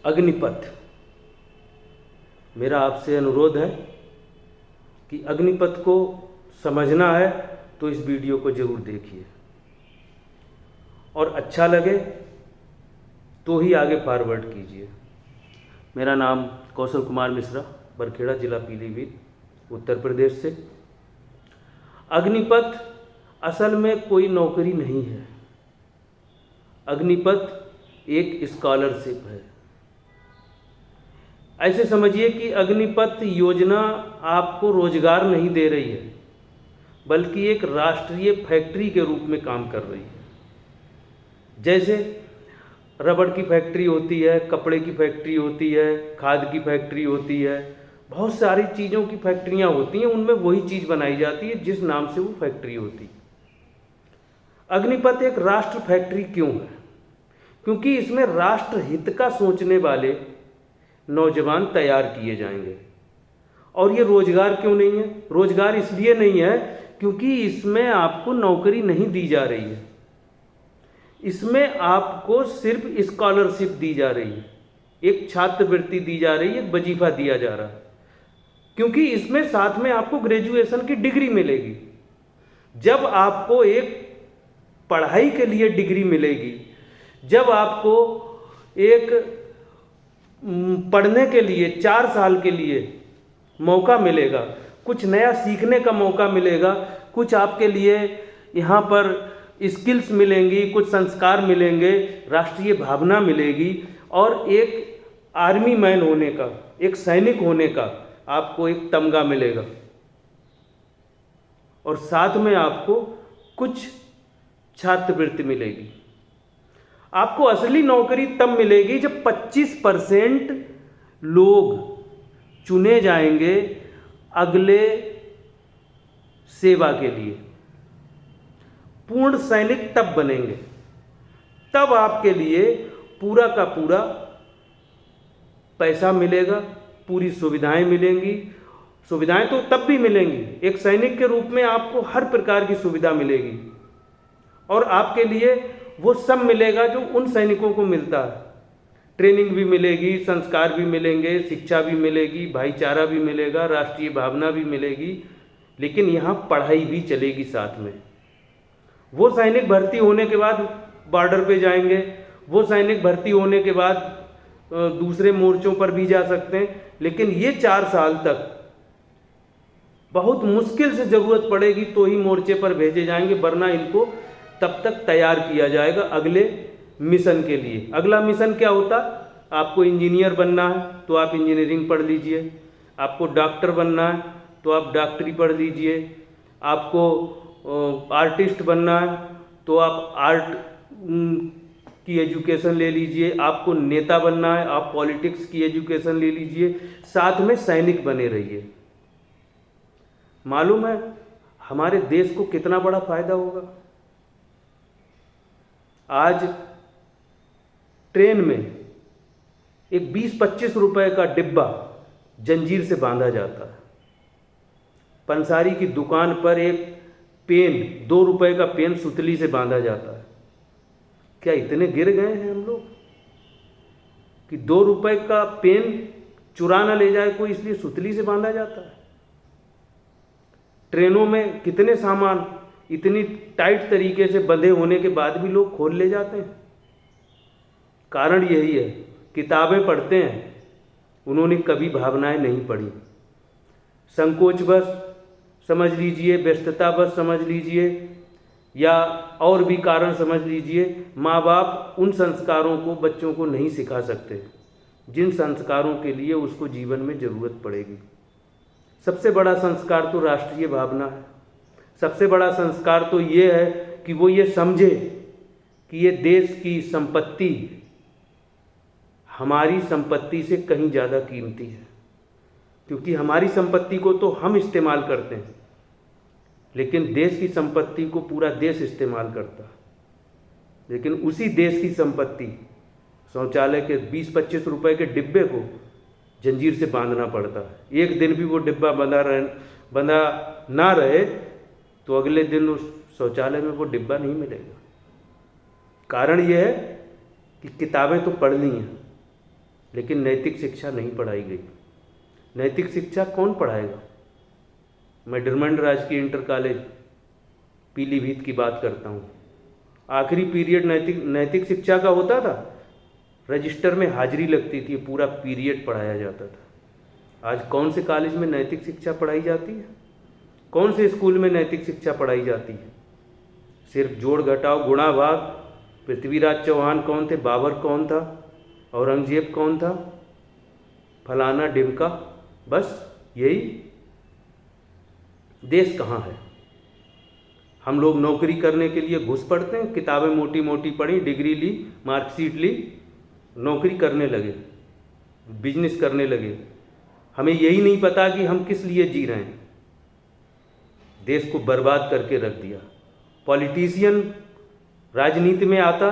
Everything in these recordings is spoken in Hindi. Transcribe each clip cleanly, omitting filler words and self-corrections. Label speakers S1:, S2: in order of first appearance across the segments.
S1: अग्निपथ। मेरा आपसे अनुरोध है कि अग्निपथ को समझना है तो इस वीडियो को ज़रूर देखिए और अच्छा लगे तो ही आगे फॉरवर्ड कीजिए। मेरा नाम कौशल कुमार मिश्रा, बरखेड़ा जिला पीलीभीत उत्तर प्रदेश से। अग्निपथ असल में कोई नौकरी नहीं है। अग्निपथ एक स्कॉलरशिप है। ऐसे समझिए कि अग्निपथ योजना आपको रोजगार नहीं दे रही है, बल्कि एक राष्ट्रीय फैक्ट्री के रूप में काम कर रही है। जैसे रबड़ की फैक्ट्री होती है, कपड़े की फैक्ट्री होती है, खाद की फैक्ट्री होती है, बहुत सारी चीज़ों की फैक्ट्रियाँ होती हैं, उनमें वही चीज़ बनाई जाती है जिस नाम से वो फैक्ट्री होती है। अग्निपथ एक राष्ट्र फैक्ट्री क्यों है? क्योंकि इसमें राष्ट्र हित का सोचने वाले नौजवान तैयार किए जाएंगे। और ये रोजगार क्यों नहीं है? रोजगार इसलिए नहीं है क्योंकि इसमें आपको नौकरी नहीं दी जा रही है। इसमें आपको सिर्फ स्कॉलरशिप दी जा रही है, एक छात्रवृत्ति दी जा रही है, एक वजीफा दिया जा रहा है। क्योंकि इसमें साथ में आपको ग्रेजुएशन की डिग्री मिलेगी। जब आपको एक पढ़ाई के लिए डिग्री मिलेगी, जब आपको एक पढ़ने के लिए 4 साल के लिए मौका मिलेगा, कुछ नया सीखने का मौका मिलेगा, कुछ आपके लिए यहाँ पर स्किल्स मिलेंगी, कुछ संस्कार मिलेंगे, राष्ट्रीय भावना मिलेगी और एक आर्मी मैन होने का, एक सैनिक होने का आपको एक तमगा मिलेगा। और साथ में आपको कुछ छात्रवृत्ति मिलेगी। आपको असली नौकरी तब मिलेगी जब 25% लोग चुने जाएंगे अगले सेवा के लिए। पूर्ण सैनिक तब बनेंगे, तब आपके लिए पूरा का पूरा पैसा मिलेगा, पूरी सुविधाएं मिलेंगी। सुविधाएं तो तब भी मिलेंगी, एक सैनिक के रूप में आपको हर प्रकार की सुविधा मिलेगी और आपके लिए वो सब मिलेगा जो उन सैनिकों को मिलता है। ट्रेनिंग भी मिलेगी, संस्कार भी मिलेंगे, शिक्षा भी मिलेगी, भाईचारा भी मिलेगा, राष्ट्रीय भावना भी मिलेगी, लेकिन यहाँ पढ़ाई भी चलेगी साथ में। वो सैनिक भर्ती होने के बाद बॉर्डर पे जाएंगे, वो सैनिक भर्ती होने के बाद दूसरे मोर्चों पर भी जा सकते हैं, लेकिन ये 4 साल तक बहुत मुश्किल से ज़रूरत पड़ेगी तो ही मोर्चे पर भेजे जाएंगे, वरना इनको तब तक तैयार किया जाएगा अगले मिशन के लिए। अगला मिशन क्या होता? आपको इंजीनियर बनना है तो आप इंजीनियरिंग पढ़ लीजिए, आपको डॉक्टर बनना है तो आप डॉक्टरी पढ़ लीजिए, आपको आर्टिस्ट बनना है तो आप आर्ट की एजुकेशन ले लीजिए, आपको नेता बनना है आप पॉलिटिक्स की एजुकेशन ले लीजिए, साथ में सैनिक बने रहिए। मालूम है हमारे देश को कितना बड़ा फायदा होगा? आज ट्रेन में एक 20-25 रुपए का डिब्बा जंजीर से बांधा जाता है। पंसारी की दुकान पर एक पेन 2 रुपए का पेन सुतली से बांधा जाता है। क्या इतने गिर गए हैं हम लोग कि 2 रुपए का पेन चुरा ना ले जाए कोई, इसलिए सुतली से बांधा जाता है? ट्रेनों में कितने सामान इतनी टाइट तरीके से बंधे होने के बाद भी लोग खोल ले जाते हैं। कारण यही है, किताबें पढ़ते हैं, उन्होंने कभी भावनाएं नहीं पढ़ी। संकोचवश समझ लीजिए, व्यस्ततावश समझ लीजिए, या और भी कारण समझ लीजिए, माँ बाप उन संस्कारों को बच्चों को नहीं सिखा सकते जिन संस्कारों के लिए उसको जीवन में ज़रूरत पड़ेगी। सबसे बड़ा संस्कार तो राष्ट्रीय भावना है। सबसे बड़ा संस्कार तो ये है कि वो ये समझे कि ये देश की संपत्ति हमारी संपत्ति से कहीं ज़्यादा कीमती है। क्योंकि हमारी संपत्ति को तो हम इस्तेमाल करते हैं, लेकिन देश की संपत्ति को पूरा देश इस्तेमाल करता है। लेकिन उसी देश की संपत्ति, शौचालय के 20-25 रुपए के डिब्बे को जंजीर से बांधना पड़ता है। एक दिन भी वो डिब्बा बंधा ना रहे तो अगले दिन उस शौचालय में वो डिब्बा नहीं मिलेगा। कारण ये है कि किताबें तो पढ़नी हैं, लेकिन नैतिक शिक्षा नहीं पढ़ाई गई। नैतिक शिक्षा कौन पढ़ाएगा? मैं डिरमंड राजकीय इंटर कॉलेज पीलीभीत की बात करता हूँ। आखिरी पीरियड नैतिक शिक्षा का होता था, रजिस्टर में हाजिरी लगती थी, पूरा पीरियड पढ़ाया जाता था। आज कौन से कॉलेज में नैतिक शिक्षा पढ़ाई जाती है? कौन से स्कूल में नैतिक शिक्षा पढ़ाई जाती है? सिर्फ जोड़ घटाव गुणा भाग। पृथ्वीराज चौहान कौन थे, बाबर कौन था, औरंगजेब कौन था, फलाना डिमका, बस यही। देश कहाँ है? हम लोग नौकरी करने के लिए घुस पड़ते हैं, किताबें मोटी मोटी पढ़ी, डिग्री ली, मार्कशीट ली, नौकरी करने लगे, बिजनेस करने लगे। हमें यही नहीं पता कि हम किस लिए जी रहे हैं। देश को बर्बाद करके रख दिया। पॉलिटिशियन राजनीति में आता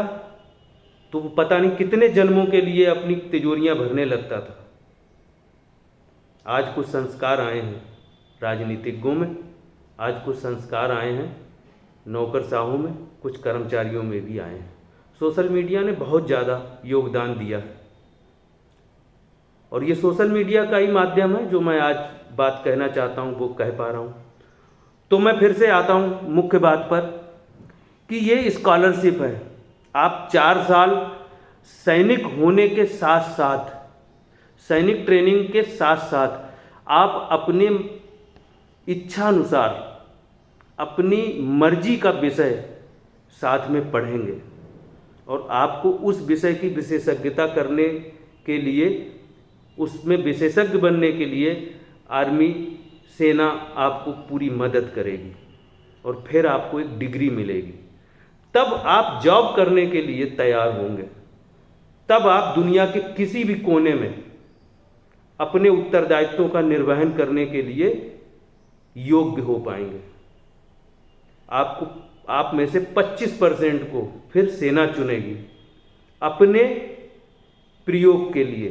S1: तो वो पता नहीं कितने जन्मों के लिए अपनी तिजोरियां भरने लगता था। आज कुछ संस्कार आए हैं राजनीतिज्ञों में, आज कुछ संस्कार आए हैं नौकरशाहों में, कुछ कर्मचारियों में भी आए हैं। सोशल मीडिया ने बहुत ज़्यादा योगदान दिया है और ये सोशल मीडिया का ही माध्यम है जो मैं आज बात कहना चाहता हूँ वो कह पा रहा हूँ। तो मैं फिर से आता हूँ मुख्य बात पर कि ये स्कॉलरशिप है। आप 4 साल सैनिक होने के साथ साथ, सैनिक ट्रेनिंग के साथ साथ आप अपने इच्छानुसार अपनी मर्जी का विषय साथ में पढ़ेंगे और आपको उस विषय की विशेषज्ञता करने के लिए, उसमें विशेषज्ञ बनने के लिए आर्मी, सेना आपको पूरी मदद करेगी और फिर आपको एक डिग्री मिलेगी। तब आप जॉब करने के लिए तैयार होंगे, तब आप दुनिया के किसी भी कोने में अपने उत्तरदायित्वों का निर्वहन करने के लिए योग्य हो पाएंगे। आप में से 25% को फिर सेना चुनेगी अपने प्रयोग के लिए,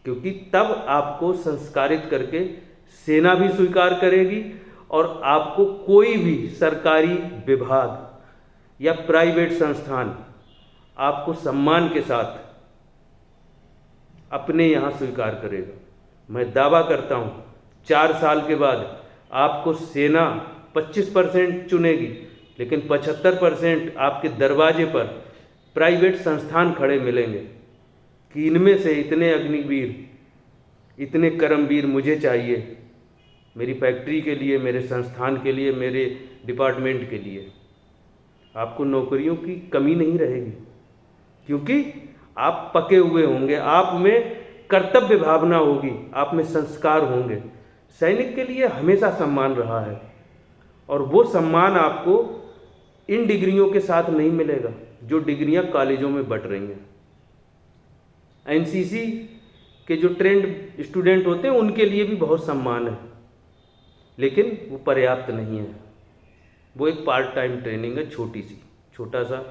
S1: क्योंकि तब आपको संस्कारित करके सेना भी स्वीकार करेगी और आपको कोई भी सरकारी विभाग या प्राइवेट संस्थान आपको सम्मान के साथ अपने यहाँ स्वीकार करेगा। मैं दावा करता हूँ 4 साल के बाद आपको सेना 25% चुनेगी, लेकिन 75% आपके दरवाजे पर प्राइवेट संस्थान खड़े मिलेंगे कि इनमें से इतने अग्निवीर, इतने कर्मवीर मुझे चाहिए, मेरी फैक्ट्री के लिए, मेरे संस्थान के लिए, मेरे डिपार्टमेंट के लिए। आपको नौकरियों की कमी नहीं रहेगी क्योंकि आप पके हुए होंगे, आप में कर्तव्य भावना होगी, आप में संस्कार होंगे। सैनिक के लिए हमेशा सम्मान रहा है और वो सम्मान आपको इन डिग्रियों के साथ नहीं मिलेगा जो डिग्रियां कॉलेजों में बंट रही हैं। एनसीसी के जो ट्रेंड स्टूडेंट होते हैं उनके लिए भी बहुत सम्मान है, लेकिन वो पर्याप्त नहीं है। वो एक पार्ट टाइम ट्रेनिंग है, छोटा सा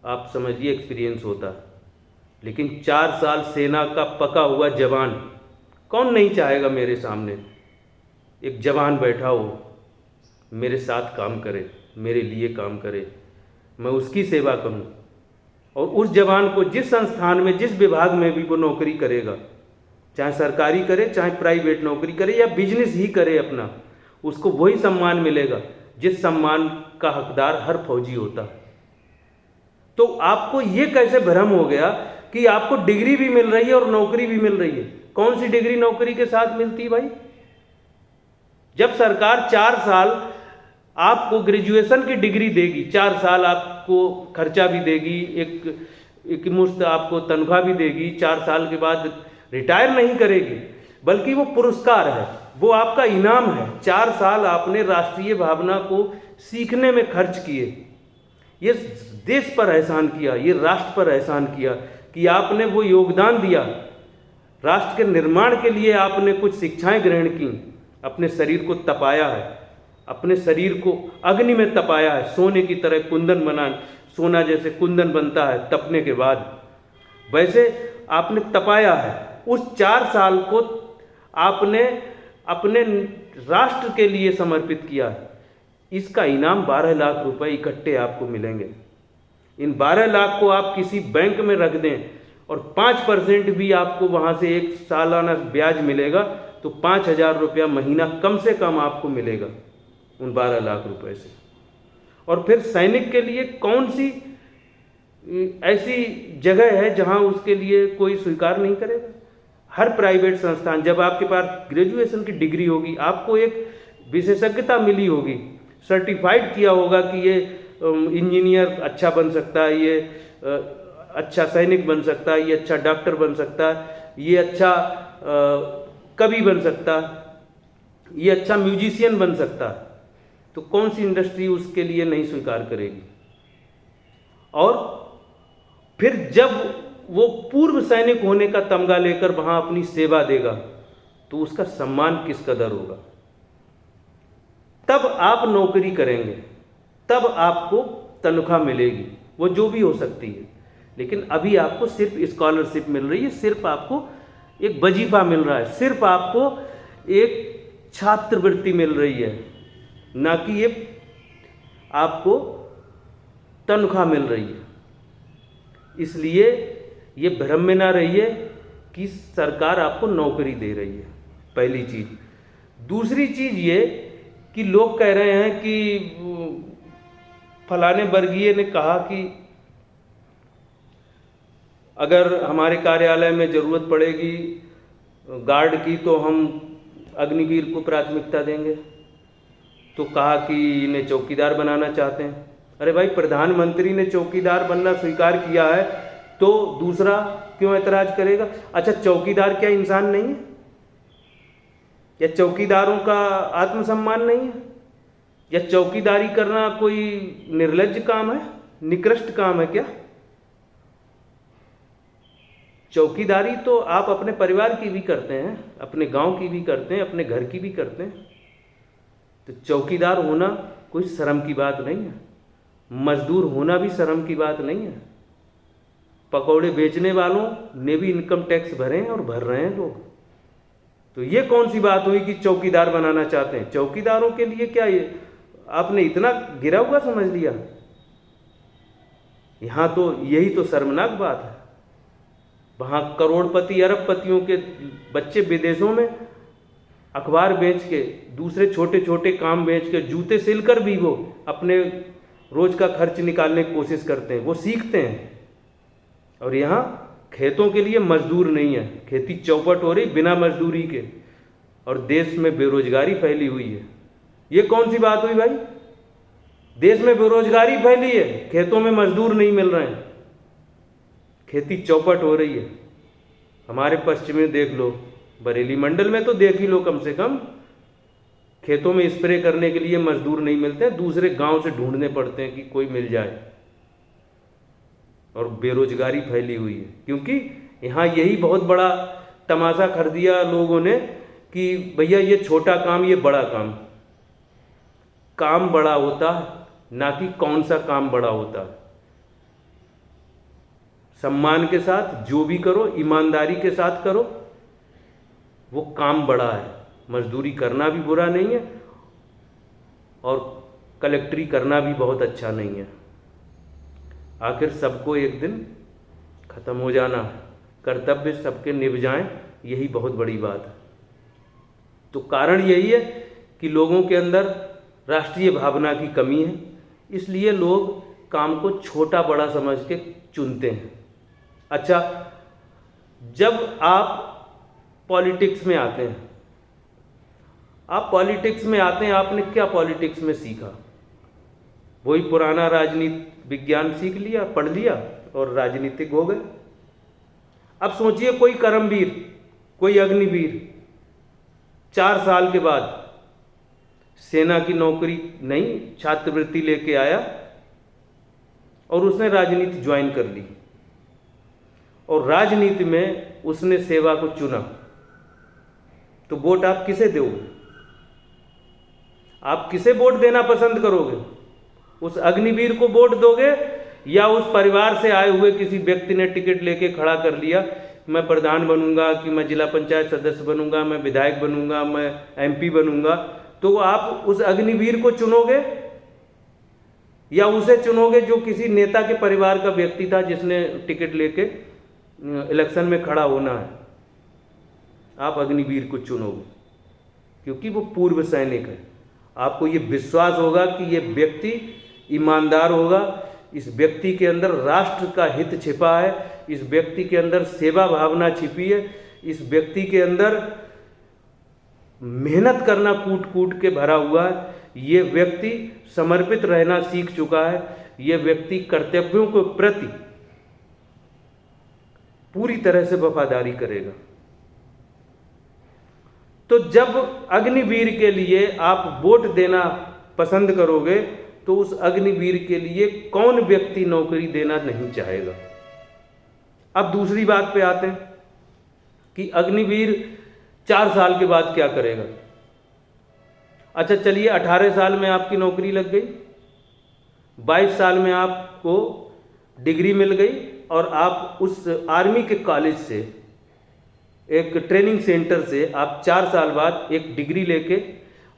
S1: आप समझिए एक्सपीरियंस होता है। लेकिन 4 साल सेना का पका हुआ जवान, कौन नहीं चाहेगा मेरे सामने एक जवान बैठा हो, मेरे साथ काम करे, मेरे लिए काम करे, मैं उसकी सेवा करूं। और उस जवान को जिस संस्थान में, जिस विभाग में भी वो नौकरी करेगा, चाहे सरकारी करे, चाहे प्राइवेट नौकरी करे या बिजनेस ही करे अपना, उसको वही सम्मान मिलेगा जिस सम्मान का हकदार हर फौजी होता है। तो आपको ये कैसे भ्रम हो गया कि आपको डिग्री भी मिल रही है और नौकरी भी मिल रही है? कौन सी डिग्री नौकरी के साथ मिलती है भाई? जब सरकार 4 साल आपको ग्रेजुएशन की डिग्री देगी, 4 साल आपको खर्चा भी देगी, एक मुश्त आपको तनख्वाह भी देगी, 4 साल के बाद रिटायर नहीं करेगी, बल्कि वो पुरस्कार है, वो आपका इनाम है। 4 साल आपने राष्ट्रीय भावना को सीखने में खर्च किए, ये देश पर एहसान किया, ये राष्ट्र पर एहसान किया कि आपने वो योगदान दिया, राष्ट्र के निर्माण के लिए आपने कुछ शिक्षाएं ग्रहण की, अपने शरीर को तपाया है, अपने शरीर को अग्नि में तपाया है, सोने की तरह कुंदन बना, सोना जैसे कुंदन बनता है तपने के बाद, वैसे आपने तपाया है। उस 4 साल को आपने अपने राष्ट्र के लिए समर्पित किया है। इसका इनाम 12 लाख रुपए इकट्ठे आपको मिलेंगे। इन 12 लाख को आप किसी बैंक में रख दें और 5% भी आपको वहाँ से एक सालाना ब्याज मिलेगा, तो 5,000 रुपया महीना कम से कम आपको मिलेगा उन 12 लाख रुपए से। और फिर सैनिक के लिए कौन सी ऐसी जगह है जहाँ उसके लिए कोई स्वीकार नहीं करेगा? हर प्राइवेट संस्थान, जब आपके पास ग्रेजुएशन की डिग्री होगी, आपको एक विशेषज्ञता मिली होगी, सर्टिफाइड किया होगा कि ये इंजीनियर अच्छा बन सकता है, ये अच्छा सैनिक बन सकता है, ये अच्छा डॉक्टर बन सकता है, ये अच्छा कवि बन सकता है, ये अच्छा म्यूजिशियन बन सकता है, तो कौन सी इंडस्ट्री उसके लिए नहीं स्वीकार करेगी? और फिर जब वो पूर्व सैनिक होने का तमगा लेकर वहाँ अपनी सेवा देगा, तो उसका सम्मान किस कदर होगा? तब आप नौकरी करेंगे, तब आपको तनख्वाह मिलेगी, वो जो भी हो सकती है। लेकिन अभी आपको सिर्फ स्कॉलरशिप मिल रही है, सिर्फ आपको एक वजीफा मिल रहा है, सिर्फ आपको एक छात्रवृत्ति मिल रही है, ना कि ये आपको तनख्वाह मिल रही है। इसलिए ये भ्रम में ना रहिए कि सरकार आपको नौकरी दे रही है, पहली चीज़। दूसरी चीज़ ये कि लोग कह रहे हैं कि फलाने वर्गीय ने कहा कि अगर हमारे कार्यालय में ज़रूरत पड़ेगी गार्ड की तो हम अग्निवीर को प्राथमिकता देंगे, तो कहा कि इन्हें चौकीदार बनाना चाहते हैं। अरे भाई, प्रधानमंत्री ने चौकीदार बनना स्वीकार किया है, तो दूसरा क्यों ऐतराज़ करेगा? अच्छा, चौकीदार क्या इंसान नहीं है? या चौकीदारों का आत्मसम्मान नहीं है? या चौकीदारी करना कोई निर्लज्ज काम है, निकृष्ट काम है क्या? चौकीदारी तो आप अपने परिवार की भी करते हैं, अपने गांव की भी करते हैं, अपने घर की भी करते हैं। तो चौकीदार होना कोई शर्म की बात नहीं है, मजदूर होना भी शर्म की बात नहीं है। पकौड़े बेचने वालों ने भी इनकम टैक्स भरे हैं और भर रहे हैं लोग। तो ये कौन सी बात हुई कि चौकीदार बनाना चाहते हैं? चौकीदारों के लिए क्या ये आपने इतना गिरा हुआ समझ लिया? यहाँ तो यही तो शर्मनाक बात है। वहाँ करोड़पति अरबपतियों के बच्चे विदेशों में अखबार बेच के, दूसरे छोटे छोटे काम बेच के, जूते सिलकर भी वो अपने रोज का खर्च निकालने की कोशिश करते हैं, वो सीखते हैं। और यहाँ खेतों के लिए मजदूर नहीं है, खेती चौपट हो रही बिना मजदूरी के, और देश में बेरोजगारी फैली हुई है। ये कौन सी बात हुई भाई? देश में बेरोजगारी फैली है, खेतों में मजदूर नहीं मिल रहे हैं, खेती चौपट हो रही है। हमारे पश्चिम में देख लो, बरेली मंडल में तो देख ही लो, कम से कम खेतों में स्प्रे करने के लिए मजदूर नहीं मिलते हैं, दूसरे गांव से ढूंढने पड़ते हैं कि कोई मिल जाए। और बेरोजगारी फैली हुई है, क्योंकि यहाँ यही बहुत बड़ा तमाशा कर दिया लोगों ने कि भैया ये छोटा काम, ये बड़ा काम। काम बड़ा होता है, ना कि कौन सा काम बड़ा होता है। सम्मान के साथ जो भी करो, ईमानदारी के साथ करो, वो काम बड़ा है। मजदूरी करना भी बुरा नहीं है, और कलेक्टरी करना भी बहुत अच्छा नहीं है। आखिर सबको एक दिन ख़त्म हो जाना है, कर्तव्य सबके निभ जाएं, यही बहुत बड़ी बात है। तो कारण यही है कि लोगों के अंदर राष्ट्रीय भावना की कमी है, इसलिए लोग काम को छोटा बड़ा समझ के चुनते हैं। अच्छा, जब आप पॉलिटिक्स में आते हैं, आपने क्या पॉलिटिक्स में सीखा? वही पुराना राजनीति विज्ञान सीख लिया, पढ़ लिया और राजनीतिक हो गए। अब सोचिए कोई कर्मवीर, कोई अग्निवीर 4 साल के बाद सेना की नौकरी नहीं, छात्रवृत्ति लेके आया और उसने राजनीति ज्वाइन कर ली, और राजनीति में उसने सेवा को चुना। तो वोट आप किसे दोगे? आप किसे वोट देना पसंद करोगे? उस अग्निवीर को वोट दोगे, या उस परिवार से आए हुए किसी व्यक्ति ने टिकट लेके खड़ा कर लिया, मैं प्रधान बनूंगा, कि मैं जिला पंचायत सदस्य बनूंगा, मैं विधायक बनूंगा, मैं एमपी बनूंगा? तो आप उस अग्निवीर को चुनोगे, या उसे चुनोगे जो किसी नेता के परिवार का व्यक्ति था जिसने टिकट लेके इलेक्शन में खड़ा होना है, आप अग्निवीर को चुनोगे क्योंकि वो पूर्व सैनिक है। आपको ये विश्वास होगा कि ये व्यक्ति ईमानदार होगा, इस व्यक्ति के अंदर राष्ट्र का हित छिपा है, इस व्यक्ति के अंदर सेवा भावना छिपी है, इस व्यक्ति के अंदर मेहनत करना कूट कूट के भरा हुआ है, ये व्यक्ति समर्पित रहना सीख चुका है, ये व्यक्ति कर्तव्यों के प्रति पूरी तरह से वफादारी करेगा। तो जब अग्निवीर के लिए आप वोट देना पसंद करोगे तो उस अग्निवीर के लिए कौन व्यक्ति नौकरी देना नहीं चाहेगा। अब दूसरी बात पे आते हैं कि अग्निवीर 4 साल के बाद क्या करेगा। अच्छा चलिए, 18 साल में आपकी नौकरी लग गई, 22 साल में आपको डिग्री मिल गई और आप उस आर्मी के कॉलेज से, एक ट्रेनिंग सेंटर से आप 4 साल बाद एक डिग्री लेके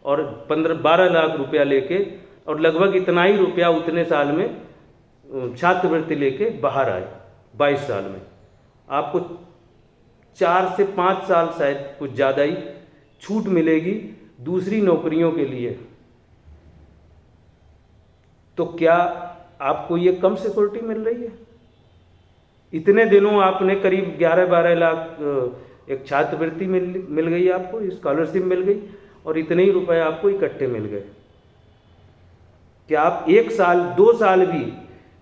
S1: और 15-12 लाख रुपया लेके और लगभग इतना ही रुपया उतने साल में छात्रवृत्ति लेके बाहर आए। 22 साल में आपको 4 से 5 साल, शायद कुछ ज़्यादा ही छूट मिलेगी दूसरी नौकरियों के लिए। तो क्या आपको ये कम सिक्योरिटी मिल रही है? इतने दिनों आपने करीब 11-12 लाख एक छात्रवृत्ति मिल गई, आपको स्कॉलरशिप मिल गई और इतने ही रुपए आपको इकट्ठे मिल गए। क्या आप 1 साल 2 साल भी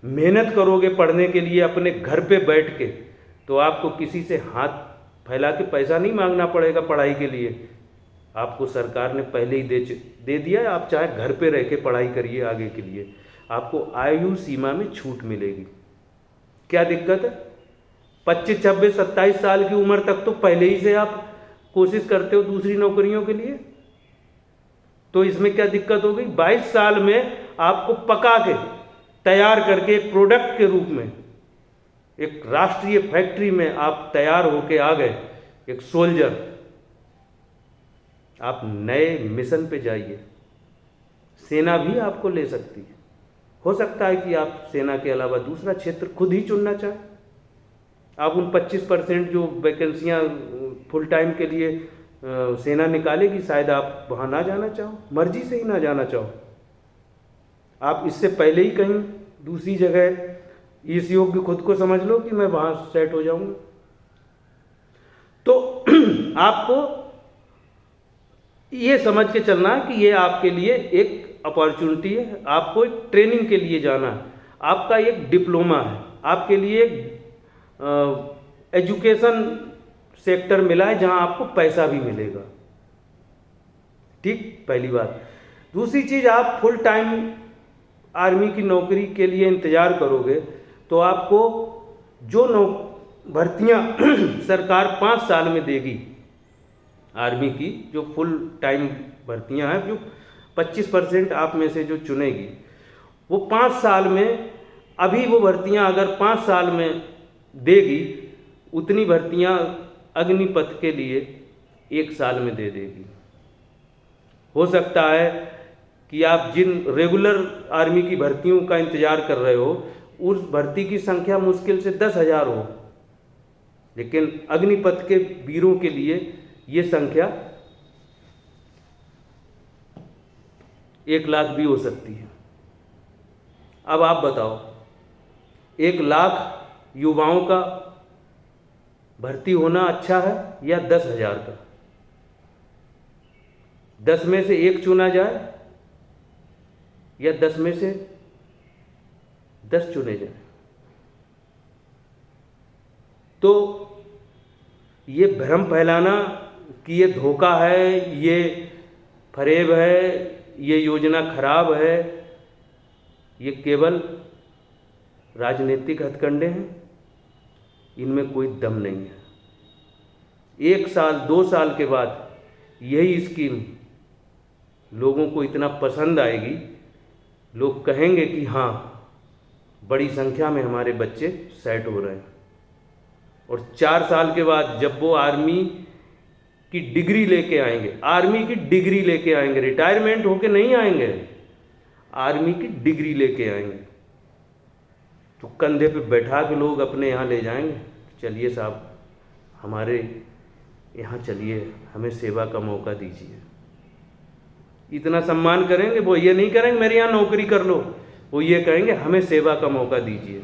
S1: मेहनत करोगे पढ़ने के लिए अपने घर पे बैठ के, तो आपको किसी से हाथ फैला के पैसा नहीं मांगना पड़ेगा पढ़ाई के लिए। आपको सरकार ने पहले ही दे दिया है, आप चाहे घर पे रह के पढ़ाई करिए आगे के लिए, आपको आयु सीमा में छूट मिलेगी। क्या दिक्कत है? 25, 26, 27 साल की उम्र तक तो पहले ही से आप कोशिश करते हो दूसरी नौकरियों के लिए, तो इसमें क्या दिक्कत हो गई? 22 साल में आपको पका के तैयार करके एक प्रोडक्ट के रूप में एक राष्ट्रीय फैक्ट्री में आप तैयार होके आ गए, एक सोल्जर। आप नए मिशन पे जाइए, सेना भी आपको ले सकती है। हो सकता है कि आप सेना के अलावा दूसरा क्षेत्र खुद ही चुनना चाहें। आप उन 25% जो वैकेंसियां फुल टाइम के लिए सेना निकालेगी, शायद आप वहाँ ना जाना चाहो, मर्जी से ही ना जाना चाहो। आप इससे पहले ही कहीं दूसरी जगह इस योग्य खुद को समझ लो कि मैं वहाँ सेट हो जाऊंगा। तो आपको ये समझ के चलना है कि ये आपके लिए एक अपॉर्चुनिटी है, आपको एक ट्रेनिंग के लिए जाना है, आपका एक डिप्लोमा है, आपके लिए एजुकेशन सेक्टर मिला है जहां आपको पैसा भी मिलेगा। ठीक, पहली बात। दूसरी चीज़, आप फुल टाइम आर्मी की नौकरी के लिए इंतज़ार करोगे तो आपको जो भर्तियां सरकार 5 साल में देगी, आर्मी की जो फुल टाइम भर्तियां हैं, जो 25% आप में से जो चुनेगी, वो 5 साल में, अभी वो भर्तियां अगर 5 साल में देगी, उतनी भर्तियां अग्निपथ के लिए 1 साल में दे देगी। हो सकता है कि आप जिन रेगुलर आर्मी की भर्तियों का इंतज़ार कर रहे हो, उस भर्ती की संख्या मुश्किल से 10,000 हो, लेकिन अग्निपथ के वीरों के लिए ये संख्या 1 लाख भी हो सकती है। अब आप बताओ, 1 लाख युवाओं का भर्ती होना अच्छा है या 10,000 का? 10 में से 1 चुना जाए या 10 में से 10 चुने जाए? तो ये भ्रम फैलाना कि ये धोखा है, ये फरेब है, ये योजना खराब है, ये केवल राजनीतिक हथकंडे हैं, इनमें कोई दम नहीं है। 1 साल 2 साल के बाद यही स्कीम लोगों को इतना पसंद आएगी, लोग कहेंगे कि हाँ, बड़ी संख्या में हमारे बच्चे सेट हो रहे हैं। और 4 साल के बाद जब वो आर्मी की डिग्री लेके आएंगे, आर्मी की डिग्री लेके आएंगे, रिटायरमेंट होके नहीं आएंगे, आर्मी की डिग्री लेके आएंगे, तो कंधे पे बैठा के लोग अपने यहाँ ले जाएंगे, चलिए साहब हमारे यहाँ चलिए, हमें सेवा का मौका दीजिए। इतना सम्मान करेंगे, वो ये नहीं करेंगे मेरे यहाँ नौकरी कर लो, वो ये कहेंगे हमें सेवा का मौका दीजिए।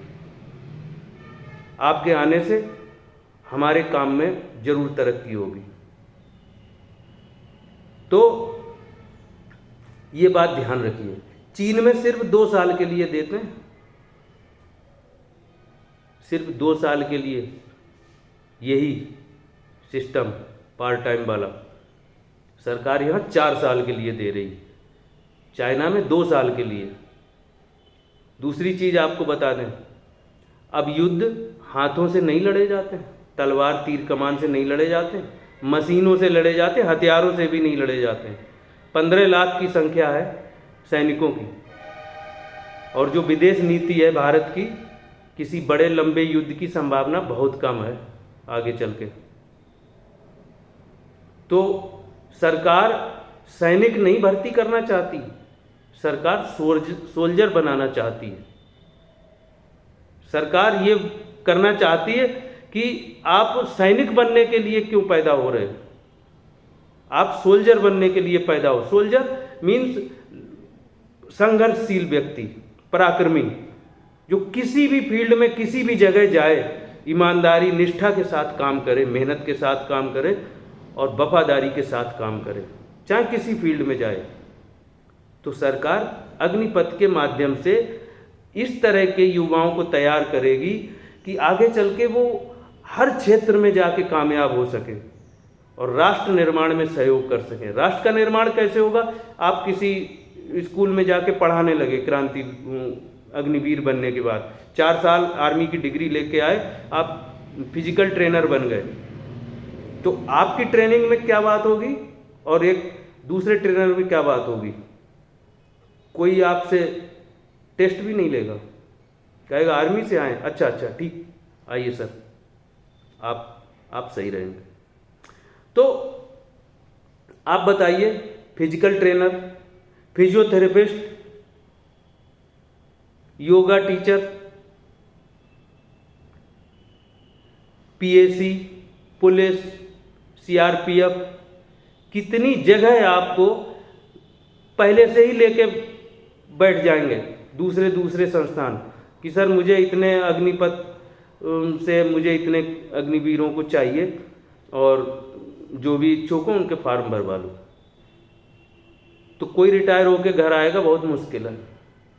S1: आपके आने से हमारे काम में जरूर तरक्की होगी। तो ये बात ध्यान रखिए। चीन में सिर्फ 2 साल के लिए देते हैं, सिर्फ 2 साल के लिए यही सिस्टम पार्ट टाइम वाला। सरकार यहाँ 4 साल के लिए दे रही, चाइना में 2 साल के लिए। दूसरी चीज़ आपको बता दें, अब युद्ध हाथों से नहीं लड़े जाते हैं, तलवार तीर कमान से नहीं लड़े जाते हैं, मशीनों से लड़े जाते हैं, हथियारों से भी नहीं लड़े जाते हैं। 15 लाख की संख्या है सैनिकों की, और जो विदेश नीति है भारत की, किसी बड़े लंबे युद्ध की संभावना बहुत कम है आगे चल के। तो सरकार सैनिक नहीं भर्ती करना चाहती, सरकार सोल्जर बनाना चाहती है। सरकार ये करना चाहती है कि आप सैनिक बनने के लिए क्यों पैदा हो रहे हो, आप सोल्जर बनने के लिए पैदा हो। सोल्जर मीन्स संघर्षशील व्यक्ति, पराक्रमी, जो किसी भी फील्ड में किसी भी जगह जाए, ईमानदारी निष्ठा के साथ काम करे, मेहनत के साथ काम करे और वफादारी के साथ काम करे, चाहे किसी फील्ड में जाए। तो सरकार अग्निपथ के माध्यम से इस तरह के युवाओं को तैयार करेगी कि आगे चल के वो हर क्षेत्र में जाके कामयाब हो सके और राष्ट्र निर्माण में सहयोग कर सकें। राष्ट्र का निर्माण कैसे होगा? आप किसी स्कूल में जाके पढ़ाने लगे, क्रांति अग्निवीर बनने के बाद 4 साल आर्मी की डिग्री लेके आए, आप फिजिकल ट्रेनर बन गए, तो आपकी ट्रेनिंग में क्या बात होगी और एक दूसरे ट्रेनर में क्या बात होगी? कोई आपसे टेस्ट भी नहीं लेगा, कहेगा आर्मी से आए, अच्छा अच्छा ठीक, आइए सर, आप सही रहेंगे। तो आप बताइए, physical trainer, physiotherapist, yoga teacher, PAC, police, CRPF, कितनी जगह आपको पहले से ही लेके बैठ जाएंगे दूसरे संस्थान कि सर मुझे इतने अग्निपथ से मुझे इतने अग्निवीरों को चाहिए और जो भी इच्छुक हो उनके फार्म भरवा लो। तो कोई रिटायर होके घर आएगा बहुत मुश्किल है,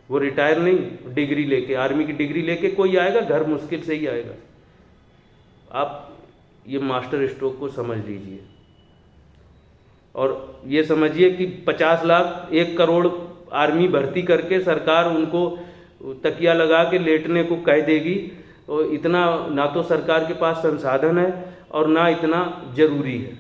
S1: वो रिटायर नहीं, डिग्री लेके, आर्मी की डिग्री लेके कोई आएगा घर, मुश्किल से ही आएगा। आप ये मास्टर स्ट्रोक को समझ लीजिए और ये समझिए कि 50 लाख 1 करोड़ आर्मी भर्ती करके सरकार उनको तकिया लगा के लेटने को कह देगी, और इतना ना तो सरकार के पास संसाधन है और ना इतना जरूरी है।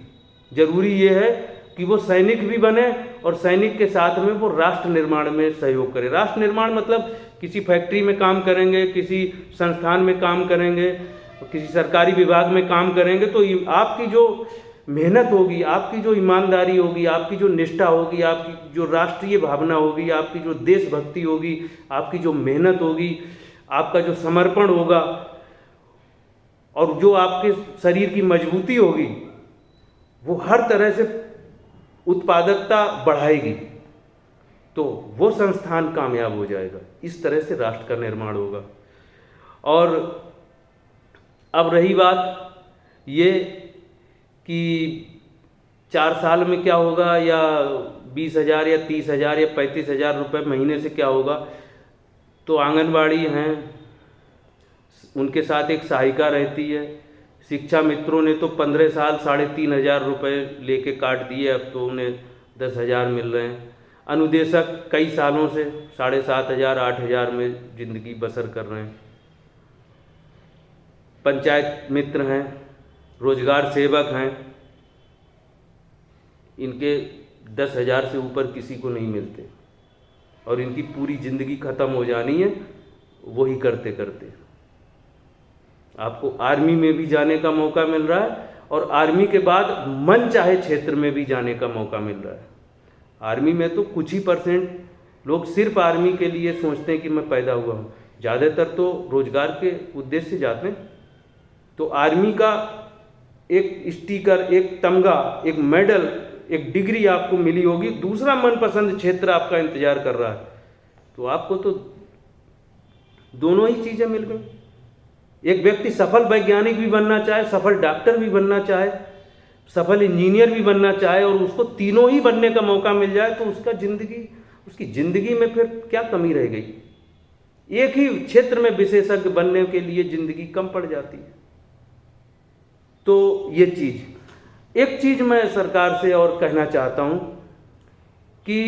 S1: जरूरी ये है कि वो सैनिक भी बने और सैनिक के साथ में वो राष्ट्र निर्माण में सहयोग करे। राष्ट्र निर्माण मतलब किसी फैक्ट्री में काम करेंगे, किसी संस्थान में काम करेंगे, किसी सरकारी विभाग में काम करेंगे, तो आपकी जो मेहनत होगी, आपकी जो ईमानदारी होगी, आपकी जो निष्ठा होगी, आपकी जो राष्ट्रीय भावना होगी, आपकी जो देशभक्ति होगी, आपकी जो मेहनत होगी, आपका जो समर्पण होगा और जो आपके शरीर की मजबूती होगी, वो हर तरह से उत्पादकता बढ़ाएगी, तो वो संस्थान कामयाब हो जाएगा। इस तरह से राष्ट्र का निर्माण होगा। और अब रही बात ये कि 4 साल में क्या होगा, या 20,000 या 30,000 या 35,000 रुपये महीने से क्या होगा, तो आंगनबाड़ी हैं, उनके साथ एक सहायिका रहती है। शिक्षा मित्रों ने तो 15 साल 3,500 रुपये लेके काट दिए, अब तो उन्हें 10,000 मिल रहे हैं। अनुदेशक कई सालों से 7,500 8,000 में ज़िंदगी बसर कर रहे हैं। पंचायत मित्र हैं, रोजगार सेवक हैं, इनके 10,000 से ऊपर किसी को नहीं मिलते और इनकी पूरी ज़िंदगी ख़त्म हो जानी है वही करते करते। आपको आर्मी में भी जाने का मौका मिल रहा है और आर्मी के बाद मन चाहे क्षेत्र में भी जाने का मौका मिल रहा है। आर्मी में तो कुछ ही % लोग सिर्फ आर्मी के लिए सोचते हैं कि मैं पैदा हुआ हूँ, ज़्यादातर तो रोजगार के उद्देश्य से जाते हैं। तो आर्मी का एक स्टिकर, एक तमगा, एक मेडल, एक डिग्री आपको मिली होगी, दूसरा मनपसंद क्षेत्र आपका इंतजार कर रहा है, तो आपको तो दोनों ही चीज़ें मिल गई। एक व्यक्ति सफल वैज्ञानिक भी बनना चाहे, सफल डॉक्टर भी बनना चाहे, सफल इंजीनियर भी बनना चाहे, और उसको तीनों ही बनने का मौका मिल जाए, तो उसकी ज़िंदगी में फिर क्या कमी रह गई? एक ही क्षेत्र में विशेषज्ञ बनने के लिए ज़िंदगी कम पड़ जाती है। तो ये एक चीज़ मैं सरकार से और कहना चाहता हूँ कि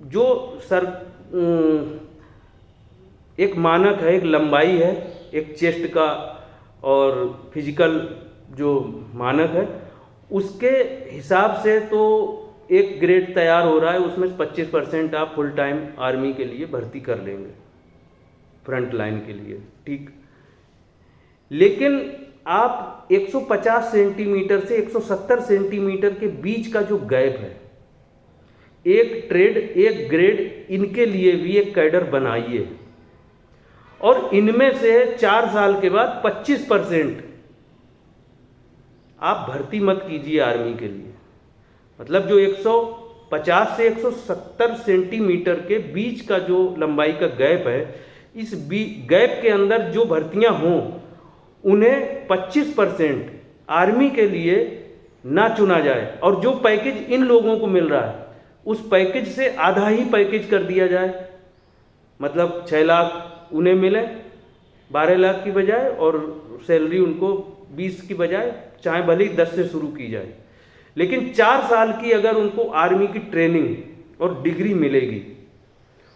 S1: जो एक मानक है, एक लंबाई है, एक चेस्ट का और फिजिकल जो मानक है, उसके हिसाब से तो एक ग्रेड तैयार हो रहा है, उसमें 25% आप फुल टाइम आर्मी के लिए भर्ती कर लेंगे, फ्रंट लाइन के लिए, ठीक। लेकिन आप 150 सेंटीमीटर से 170 सेंटीमीटर के बीच का जो गैप है, एक ट्रेड, एक ग्रेड, इनके लिए भी एक कैडर बनाइए, और इनमें से 4 साल के बाद 25% आप भर्ती मत कीजिए आर्मी के लिए। मतलब जो 150 से 170 सेंटीमीटर के बीच का जो लंबाई का गैप है, इस गैप के अंदर जो भर्तियां हों, उन्हें 25% आर्मी के लिए ना चुना जाए, और जो पैकेज इन लोगों को मिल रहा है, उस पैकेज से आधा ही पैकेज कर दिया जाए। मतलब 6 लाख उन्हें मिले 12 लाख की बजाय, और सैलरी उनको 20 की बजाय चाहे भले ही 10 से शुरू की जाए, लेकिन 4 साल की अगर उनको आर्मी की ट्रेनिंग और डिग्री मिलेगी,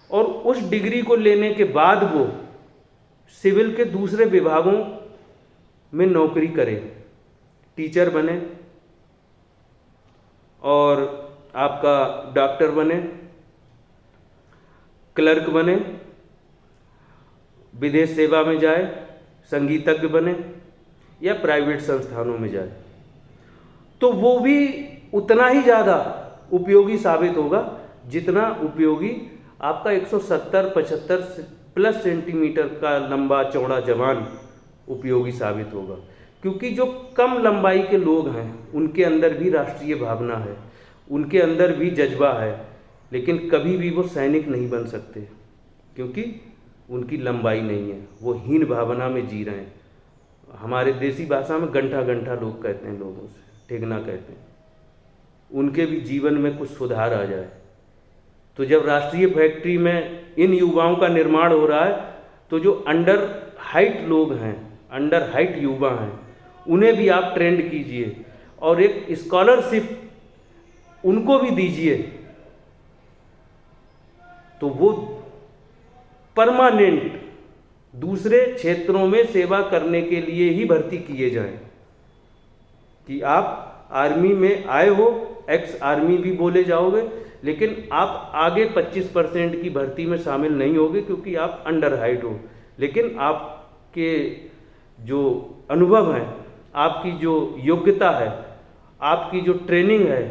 S1: और उस डिग्री को लेने के बाद वो सिविल के दूसरे विभागों में नौकरी करे, टीचर बने, और आपका डॉक्टर बने, क्लर्क बने, विदेश सेवा में जाए, संगीतज्ञ बने, या प्राइवेट संस्थानों में जाए, तो वो भी उतना ही ज़्यादा उपयोगी साबित होगा जितना उपयोगी आपका 170-75 प्लस सेंटीमीटर का लंबा चौड़ा जवान उपयोगी साबित होगा। क्योंकि जो कम लंबाई के लोग हैं, उनके अंदर भी राष्ट्रीय भावना है, उनके अंदर भी जज्बा है, लेकिन कभी भी वो सैनिक नहीं बन सकते, क्योंकि उनकी लंबाई नहीं है, वो हीन भावना में जी रहे हैं। हमारे देसी भाषा में गंठा गंठा लोग कहते हैं, लोगों से ठेगना कहते हैं। उनके भी जीवन में कुछ सुधार आ जाए। तो जब राष्ट्रीय फैक्ट्री में इन युवाओं का निर्माण हो रहा है, तो जो अंडर हाइट लोग हैं, अंडर हाइट युवा हैं, उन्हें भी आप ट्रेंड कीजिए, और एक स्कॉलरशिप उनको भी दीजिए, तो वो परमानेंट दूसरे क्षेत्रों में सेवा करने के लिए ही भर्ती किए जाएं। कि आप आर्मी में आए हो, एक्स आर्मी भी बोले जाओगे, लेकिन आप आगे 25% की भर्ती में शामिल नहीं होगे, क्योंकि आप अंडर हाइट हो। लेकिन आपके जो अनुभव है, आपकी जो योग्यता है, आपकी जो ट्रेनिंग है,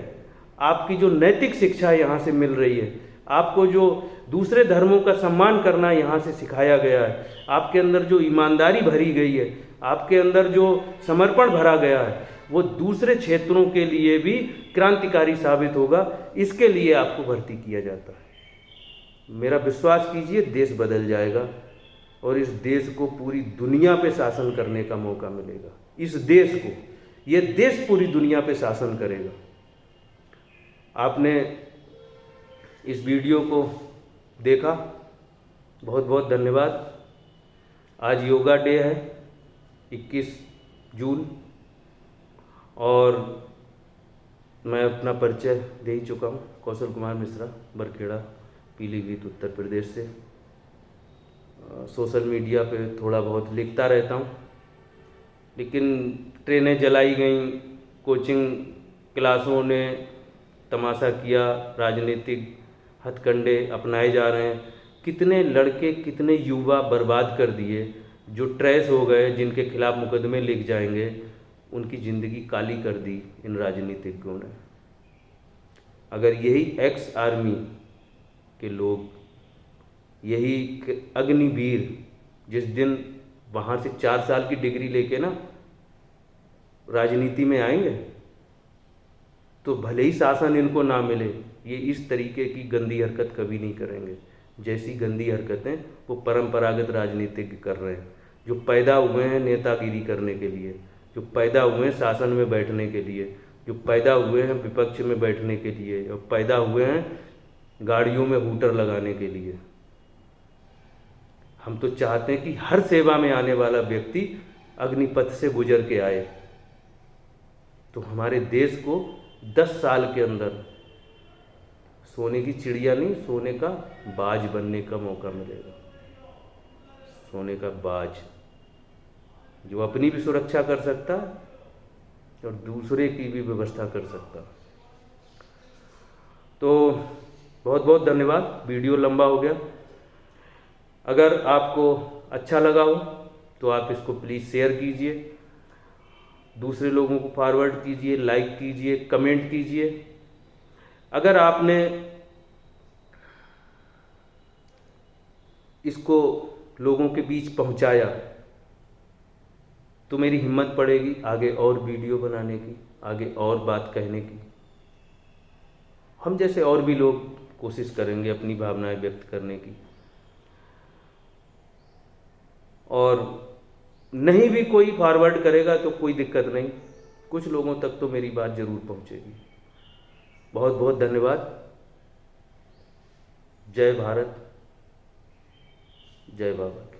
S1: आपकी जो नैतिक शिक्षा यहाँ से मिल रही है, आपको जो दूसरे धर्मों का सम्मान करना यहाँ से सिखाया गया है, आपके अंदर जो ईमानदारी भरी गई है, आपके अंदर जो समर्पण भरा गया है, वो दूसरे क्षेत्रों के लिए भी क्रांतिकारी साबित होगा। इसके लिए आपको भर्ती किया जाता है। मेरा विश्वास कीजिए, देश बदल जाएगा, और इस देश को पूरी दुनिया पे शासन करने का मौका मिलेगा। इस देश को, ये देश पूरी दुनिया पे शासन करेगा। आपने इस वीडियो को देखा, बहुत बहुत धन्यवाद। आज योगा डे है, 21 जून, और मैं अपना परिचय दे ही चुका हूँ। कौशल कुमार मिश्रा, बरखेड़ा, पीलीभीत, उत्तर प्रदेश से। सोशल मीडिया पे थोड़ा बहुत लिखता रहता हूँ, लेकिन ट्रेनें जलाई गईं, कोचिंग क्लासों ने तमाशा किया, राजनीतिक हथकंडे अपनाए जा रहे हैं। कितने लड़के, कितने युवा बर्बाद कर दिए, जो ट्रेस हो गए, जिनके खिलाफ मुकदमे लिख जाएंगे, उनकी ज़िंदगी काली कर दी इन राजनीतिज्ञों ने। अगर यही एक्स आर्मी के लोग, यही अग्निवीर जिस दिन वहाँ से 4 साल की डिग्री लेके ना राजनीति में आएंगे, तो भले ही शासन इनको ना मिले, ये इस तरीके की गंदी हरकत कभी नहीं करेंगे। जैसी गंदी हरकतें वो परंपरागत राजनीतिक कर रहे हैं, जो पैदा हुए हैं नेतागिरी करने के लिए, जो पैदा हुए हैं शासन में बैठने के लिए, जो पैदा हुए हैं विपक्ष में बैठने के लिए, और पैदा हुए हैं गाड़ियों में हूटर लगाने के लिए। हम तो चाहते हैं कि हर सेवा में आने वाला व्यक्ति अग्निपथ से गुजर के आए, तो हमारे देश को 10 साल के अंदर सोने की चिड़िया नहीं, सोने का बाज बनने का मौका मिलेगा। सोने का बाज, जो अपनी भी सुरक्षा कर सकता और दूसरे की भी व्यवस्था कर सकता। तो बहुत बहुत धन्यवाद। वीडियो लंबा हो गया। अगर आपको अच्छा लगा हो तो आप इसको प्लीज़ शेयर कीजिए, दूसरे लोगों को फॉरवर्ड कीजिए, लाइक कीजिए, कमेंट कीजिए। अगर आपने इसको लोगों के बीच पहुंचाया तो मेरी हिम्मत पड़ेगी आगे और वीडियो बनाने की, आगे और बात कहने की। हम जैसे और भी लोग कोशिश करेंगे अपनी भावनाएं व्यक्त करने की। और नहीं भी कोई फॉरवर्ड करेगा तो कोई दिक्कत नहीं, कुछ लोगों तक तो मेरी बात ज़रूर पहुंचेगी। बहुत बहुत धन्यवाद। जय भारत, जय बाबा।